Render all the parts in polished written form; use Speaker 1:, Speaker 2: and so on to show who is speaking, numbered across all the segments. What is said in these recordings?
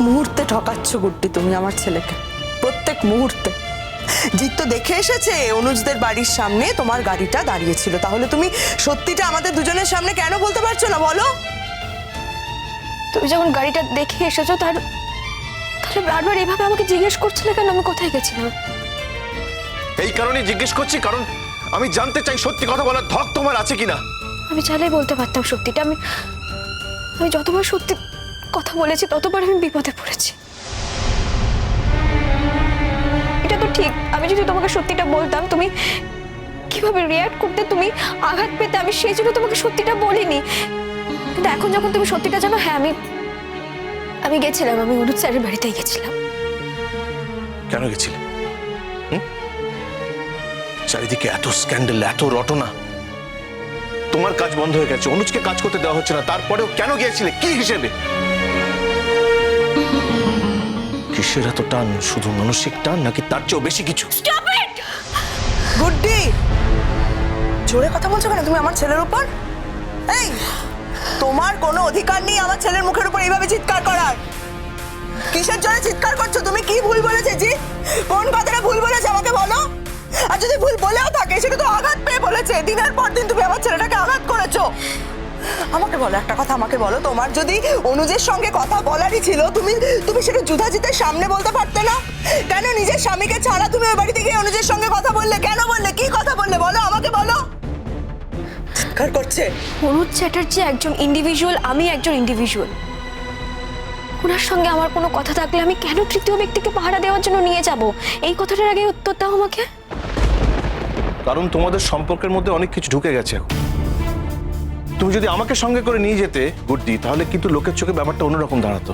Speaker 1: মুহূর্তে ঠকাচ্ছ গুড্ডি তুমি আমার ছেলেকে, প্রত্যেক মুহূর্তে। জিৎ তো দেখে এসেছে অনুজদের বাড়ির সামনে তোমার গাড়িটা দাঁড়িয়েছিল, তাহলে তুমি সত্যিটা আমাদের দুজনের সামনে কেন বলতে পারছো না বলো?
Speaker 2: তুমি যখন গাড়িটা দেখে এসেছো তাহলে বারবার এইভাবে আমাকে জিজ্ঞেস করছিলে কেন আমি কোথায় গেছিলাম?
Speaker 3: এই কারণেই জিজ্ঞেস করছি, কারণ আমি জানতে চাই সত্যি কথা বলার ধক তোমার আছে কিনা।
Speaker 2: আমি চাইলেই বলতে পারতাম সত্যিটা। আমি যতবার সত্যি কথা বলেছি ততবার আমি বিপদে পড়েছি। এটা তো ঠিক, আমি যদি তোমাকে সত্যিটা বলতাম তুমি কিভাবে রিঅ্যাক্ট করতে, তুমি আঘাত পেতে, আমি সেই জন্য তোমাকে সত্যিটা বলিনি। কিন্তু এখন যখন তুমি সত্যিটা জানো, হ্যাঁ আমি গেছিলাম, আমি অনুজ স্যারের বাড়িতেই গেছিলাম।
Speaker 3: কেন গেছিলে? চারিদিকে এত স্ক্যান্ডাল, এত রটনা, তোমার কাজ বন্ধ হয়ে গেছে, অনুজকে কাজ করতে দেওয়া হচ্ছে না, তারপরেও কেন গিয়েছিলে? কি হিসেবে? কিসের এত টান? শুধু মানসিক টান নাকি তার চেয়েও বেশি কিছু?
Speaker 1: গুড্ডি, জোরে কথা বলছো কেন তুমি আমার ছেলের উপর? এই, তোমার কোনো অধিকার নেই আমার ছেলের মুখের উপর এইভাবে চিৎকার করার। কিসের জন্য চিৎকার করছো তুমি? কি ভুল বলেছে জি? কোন কথাটা ভুল বলেছে আমাকে বলো? আর যদি ভুল বলেও থাকে সেটা তো আঘাত পেয়ে বলেছে। দিনের পর দিন তুমি আমার ছেলেটাকে আঘাত করেছো। আমাকে বলো একটা কথা, আমাকে বলো, তোমার যদি অনুজের সঙ্গে কথা বলারই ছিল তুমি সেটা যুধাজিতের সামনে বলতে পারতে না? কেন নিজের স্বামীকে ছাড়া তুমি ওই বাড়িতে গিয়ে অনুজের সঙ্গে কথা বললে? কেন বললে? কি কথা বললে বলো আমাকে, বলো। চিৎকার করছে।
Speaker 2: অনুজ চ্যাটার্জি একজন ইন্ডিভিজুয়াল, আমি একজন ইন্ডিভিজুয়াল। ওনার সঙ্গে আমার কোনো কথা থাকলে আমি কেন তৃতীয় ব্যক্তিকে পাহারা দেওয়ার জন্য নিয়ে যাব? এই কথাটার আগে উত্তর দাও আমাকে।
Speaker 3: কারণ তোমাদের সম্পর্কের মধ্যে অনেক কিছু ঢুকে গেছে এখন। তুমি যদি আমাকে সঙ্গে করে নিয়ে যেতে গুড্ডি, তাহলে কিন্তু লোকের চোখে ব্যাপারটা অন্যরকম দাঁড়াতো।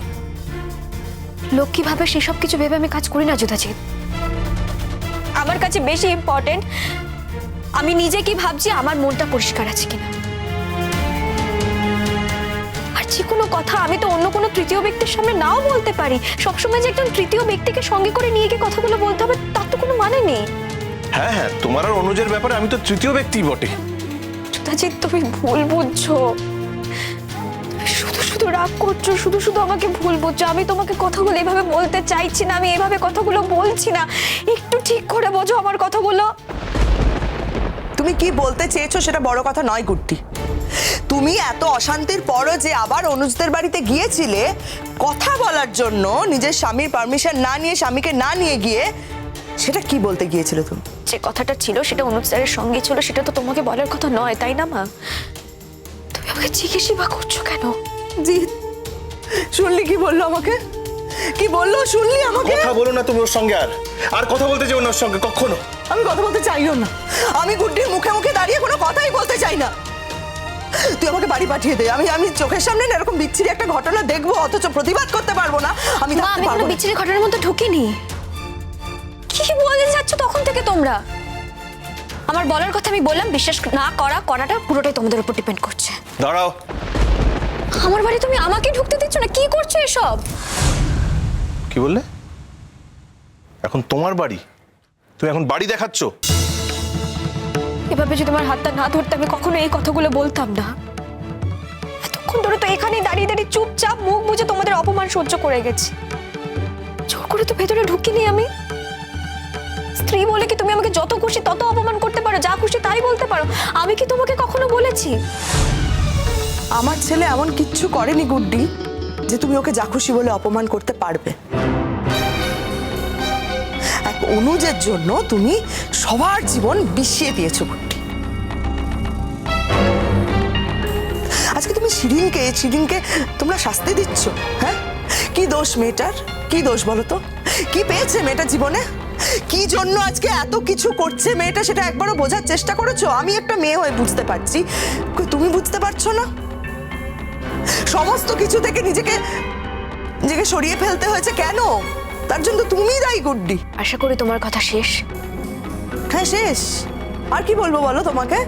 Speaker 2: লোক কিভাবে সেসব কিছু ভেবে আমি কাজ করি না যুধাজিৎ। আমার কাছে বেশি ইম্পর্টেন্ট আমি নিজে কি ভাবছি, আমার মনটা পরিষ্কার আছে কিনা। আর যে কোনো কথা আমি তো অন্য কোনো তৃতীয় ব্যক্তির সামনে নাও বলতে পারি। সবসময় যে একজন তৃতীয় ব্যক্তিকে সঙ্গে করে নিয়ে গিয়ে কথাগুলো বলতে হবে তার তো কোনো মানে নেই।
Speaker 3: হ্যাঁ হ্যাঁ, তোমার আর অনুজের ব্যাপারে আমি তো তৃতীয় ব্যক্তি বটে।
Speaker 2: যুধাজিৎ, তুমি ভুল বুঝছো। শুধু শুধু রাগ করছো, শুধু শুধু আমাকে ভুল বুঝছো। আমি তোমাকে কথাগুলো এভাবে বলতে চাইছি না, আমি এভাবে কথাগুলো বলছি না। একটু ঠিক করে বোঝো আমার কথাগুলো।
Speaker 1: তুমি কি বলতে চেয়েছো সেটা বড় কথা নয় গুড্ডি। তুমি এত অশান্তির পরও যে আবার অনুজদের বাড়িতে গিয়েছিলে কথা বলার জন্য, নিজের স্বামীর পারমিশন না নিয়ে, স্বামীকে না নিয়ে গিয়ে, সেটা কি বলতে গিয়েছিলে তুমি?
Speaker 2: যে কথাটা ছিল সেটা অনুজ স্যারের সঙ্গে ছিল, সেটা তো তোমাকে বলার কথা নয়, তাই না মা? তুমি আমাকে জিজ্ঞেসই বা করছো কেন?
Speaker 1: জি, শুনলি কি বললো আমাকে? কি বললো শুনলি আমাকে?
Speaker 3: কথা বলো না তুমি ওর সঙ্গে, আর কথা বলতে যেও না ওর সঙ্গে কখনো।
Speaker 1: আমি কথা বলতে চাইও না। আমি গুড্ডির মুখে মুখে দাঁড়িয়ে কোনো কথাই বলতে চাই না। তুই আমাকে বাড়ি পাঠিয়ে দে। আমি চোখের সামনে না এরকম বিচ্ছিরি একটা ঘটনা দেখবো অথচ প্রতিবাদ করতে পারবো না। আমি
Speaker 2: কোনো বিচ্ছিরি ঘটনার মধ্যে ঢুকিনি। কি বলে যাচ্ছ তখন থেকে তোমরা? আমার বলার কথা আমি বললাম, বিশ্বাস না করাটা পুরোটাই তোমাদের উপর ডিপেন্ড করছে।
Speaker 3: দাঁড়াও।
Speaker 2: আমার বাড়ি তুমি আমাকে ঢুকতে দিচ্ছ না? কি করছো এসব?
Speaker 3: কি বললে? এখন তোমার বাড়ি? তুমি এখন বাড়ি দেখাচ্ছ?
Speaker 2: এভাবে যদি আমার হাতটা না ধরতে আমি কখনো এই কথাগুলো বলতাম না। এতক্ষণ ধরে তো এখানেই দাঁড়িয়ে দাঁড়িয়ে চুপচাপ মুখ বুজে তোমাদের অপমান সহ্য করে গেছি। জোর করে তো ভেতরে ঢুকিনি আমি। স্ত্রী বলে কি তুমি আমাকে যত খুশি তত অপমান করতে পারো, যা খুশি তাই বলতে পারো? আমি কি তোমাকে কখনো বলেছি?
Speaker 1: আমার ছেলে এমন কিচ্ছু করেনি গুড্ডি যে তুমি ওকে যা খুশি বলে অপমান করতে পারবে। এক অনুজের জন্য তুমি সবার জীবন বিষিয়ে দিয়েছো গুড্ডি। আজকে তুমি শিরিনকে তোমরা শাস্তি দিচ্ছ। হ্যাঁ, কি দোষ মেয়েটার? কি দোষ বলো তো? কি পেয়েছে মেয়েটা জীবনে? কি জন্য আজকে এত কিছু করছে মেয়েটা, সেটা একবারও বোঝার চেষ্টা করেছো? আমি একটা মেয়ে হয়ে বুঝতে পারছি, তুমি বুঝতে পারছো না? সমস্ত কিছু থেকে নিজেকে সরিয়ে ফেলতে হয়েছে কেন? তার জন্য তুমি দায়ী গুড্ডি।
Speaker 2: আশা করি তোমার কথা শেষ।
Speaker 1: হ্যাঁ শেষ। আর কি বলবো বলো তোমাকে?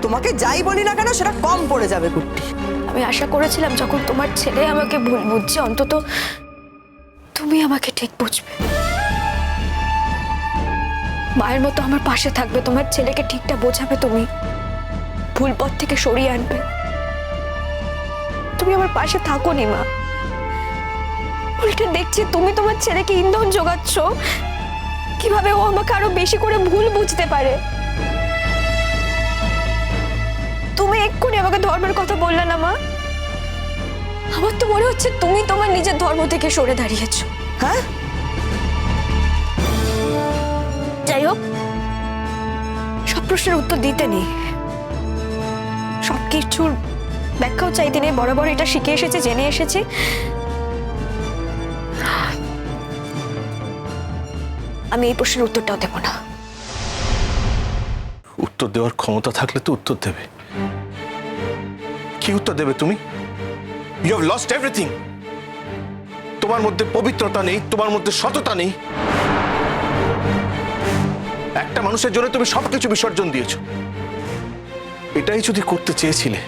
Speaker 1: তোমাকে যাই বলি না কেন সেটা কম পড়ে যাবে গুড্ডি।
Speaker 2: আমি আশা করেছিলাম যখন তোমার ছেলে আমাকে ভুল বুঝছে অন্তত তুমি আমাকে ঠিক বুঝবে, মায়ের মতো আমার পাশে থাকবে, তোমার ছেলেকে ঠিকটা বোঝাবে, তুমি ভুল পথ থেকে সরিয়ে আনবে। তুমি আমার পাশে থাকো নি মা। উল্টে দেখছি তুমি তোমার ছেলেকে ইন্ধন যোগাচ্ছ কিভাবে ও আমাকে আরো বেশি করে ভুল বুঝতে পারে। তুমি এক্ষুনি আমাকে ধর্মের কথা বললে না মা, আমার তো মনে হচ্ছে তুমি তোমার নিজের ধর্ম থেকে সরে দাঁড়িয়েছো।
Speaker 1: হ্যাঁ,
Speaker 2: যাই হোক, সব প্রশ্নের উত্তর দিতে নেই, সব কিছুর ব্যাখ্যাও চাইতে নেই, বরাবর এটা শিখে এসেছে, জেনে এসেছি। আমি এই প্রশ্নের উত্তরটাও দেব না।
Speaker 3: উত্তর দেওয়ার ক্ষমতা থাকলে তো উত্তর দেবে। কি উত্তর দেবে তুমি? You have lost everything. তোমার মধ্যে পবিত্রতা নেই, তোমার মধ্যে সততা নেই। একটা মানুষের জন্য তুমি সবকিছু বিসর্জন দিয়েছো। এটাই যদি করতে চেয়েছিলে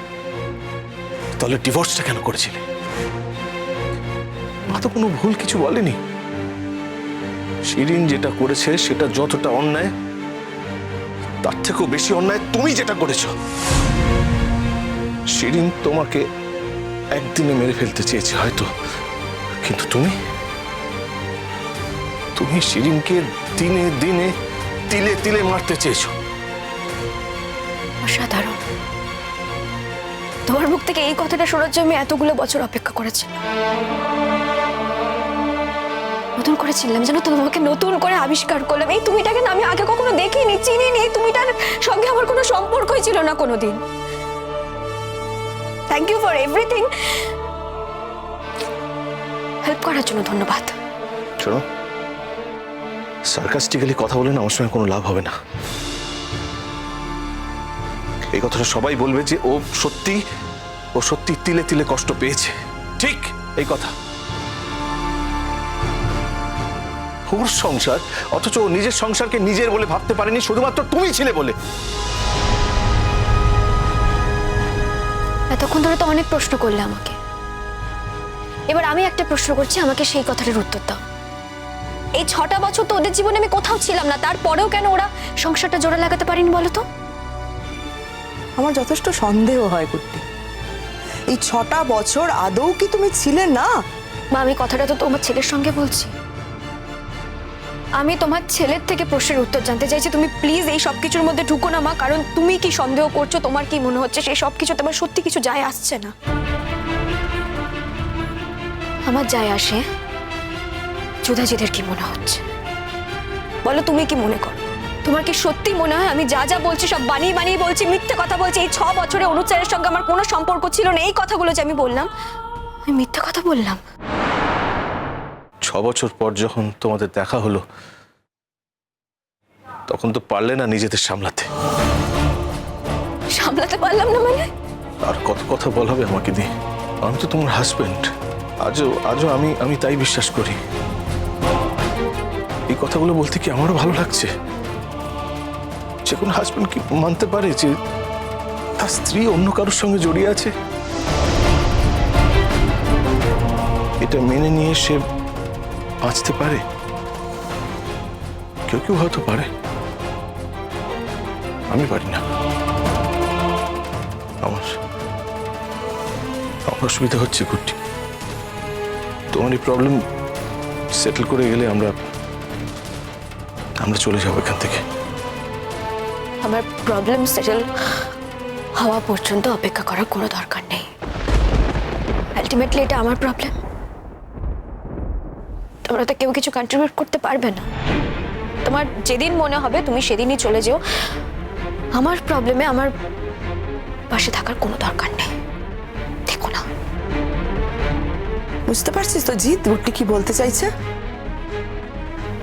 Speaker 3: তাহলে ডিভোর্সটা কেন করেছিলে? মা তো কোনো ভুল কিছু বলেনি। শিরিন যেটা করেছে সেটা যতটা অন্যায়, তার থেকেও বেশি অন্যায় তুমি যেটা করেছো। শিরিন তোমাকে একদিনে মেরে ফেলতে চেয়েছে হয়তো, কিন্তু তুমি শিরিনকে দিনে দিনে তিলে তিলে মারতে চেয়েছো।
Speaker 2: অসাধারণ। তোমার মুখ থেকে এই কথাটা শোনার জন্য আমি এতগুলো বছর অপেক্ষা করেছিলাম। নতুন করেছিলাম যেন, তোমাকে নতুন করে আবিষ্কার করলাম। এই তুমিটাকে না আমি আগে কখনো দেখিনি, চিনিনি। তুমিটার সঙ্গে আমার কোনো সম্পর্কই ছিল না কোনোদিন। Thank you for everything. Help করার জন্য ধন্যবাদ।
Speaker 3: শোনো, সার্কাস্টিক্যালি কথা বলে না আমার সঙ্গে কোনো লাভ হবে না। এই কথাটা সবাই বলবে যে ও সত্যি তিলে তিলে কষ্ট পেয়েছে। ঠিক এই কথা। ওর সংসার, অথচ ও নিজের সংসারকে নিজের বলে ভাবতে পারেনি শুধুমাত্র তুমি ছিলে বলে।
Speaker 2: এতক্ষণ ধরে তো অনেক প্রশ্ন করলে আমাকে, এবার আমি একটা প্রশ্ন করছি, আমাকে সেই কথাটার উত্তর দাও। এই 6টা বছর তো ওদের জীবনে আমি কোথাও ছিলাম না, তারপরেও কেন ওরা সংসারটা জোড়া লাগাতে পারেনি বলো তো?
Speaker 1: আমার যথেষ্ট সন্দেহ হয় কুট্টি। এই 6টা বছর আদৌ কি তুমি ছিলে না?
Speaker 2: মা, আমি কথাটা তো তোমার ছেলের সঙ্গে বলছি। আমি তোমার ছেলের থেকে প্রশ্নের উত্তর জানতে চাইছি। তুমি প্লিজ এই সব কিছুর মধ্যে ঢুকো না মা, কারণ তুমি কি সন্দেহ করছো, তোমার কি মনে হচ্ছে, সেই সব কিছু তোমার সত্যি কিছু যায় আসছে না। আমার যায় আসে যুধাজিদের কি মনে হচ্ছে। বলো, তুমি কি মনে করো? তোমার কি সত্যি মনে হয় আমি যা যা বলছি সব বানিয়ে বানিয়ে বলছি, মিথ্যে কথা বলছি? এই 6 বছরে অনুচারের সঙ্গে আমার কোনো সম্পর্ক ছিল না, এই কথাগুলো যে আমি বললাম, আমি মিথ্যে কথা বললাম?
Speaker 3: 6 বছর পর যখন তোমাদের দেখা হলো তখন তো পারলে না নিজেদের সামলাতে।
Speaker 2: সামলাতে পারলাম না মানে?
Speaker 3: আর কত কথা বলাবে আমাকে দিয়ে? আমি তো তোমার হাজবেন্ড। আজও আমি তাই বিশ্বাস করি। এই কথাগুলো বলতে কি আমারও ভালো লাগছে? যে কোনো হাজবেন্ড কি মানতে পারে যে তার স্ত্রী অন্য কারোর সঙ্গে জড়িয়ে আছে? এটা মেনে নিয়ে সে বাঁচতে পারে? কেউ কেউ হয়তো পারে, আমি পারি না। আমার অসুবিধা হচ্ছে কুট্টি। তোমার এই প্রবলেম সেটেল করে গেলে আমরা চলে যাবো এখান থেকে।
Speaker 2: আমার প্রবলেম সেটেল হওয়া পর্যন্ত অপেক্ষা করার কোনো দরকার নেই। আলটিমেটলি এটা আমার প্রবলেম, তোমরা তো কেউ কিছু কন্ট্রিবিউট করতে পারবে না। তোমার যেদিন মনে হবে তুমি সেদিনই চলে যেও। আমার প্রবলেমে আমার পাশে থাকার কোনো দরকার নেই, দেখো না?
Speaker 1: বুঝতে পারছিস তো জিৎ গুড্ডি কি বলতে চাইছে?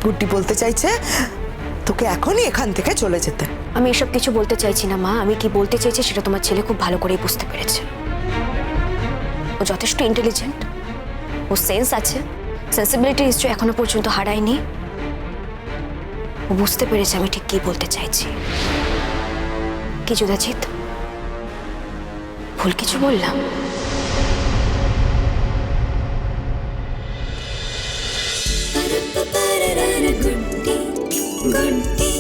Speaker 1: গুড্ডি বলতে চাইছে তোকে এখনই এখান থেকে চলে যেতে।
Speaker 2: আমি এসব কিছু বলতে চাইছি না মা। আমি কি বলতে চাইছি সেটা তোমার ছেলে খুব ভালো করেই বুঝতে পেরেছে। ও যথেষ্ট ইন্টেলিজেন্ট, ও সেন্স আছে, সেন্সিবিলিটি নিশ্চয়ই এখনো পর্যন্ত হারায়নি। ও বুঝতে পেরেছে আমি ঠিক কি বলতে চাইছি। কি যুধাজিৎ, ভুল কিছু বললাম?
Speaker 4: गुड्डी गुड्डी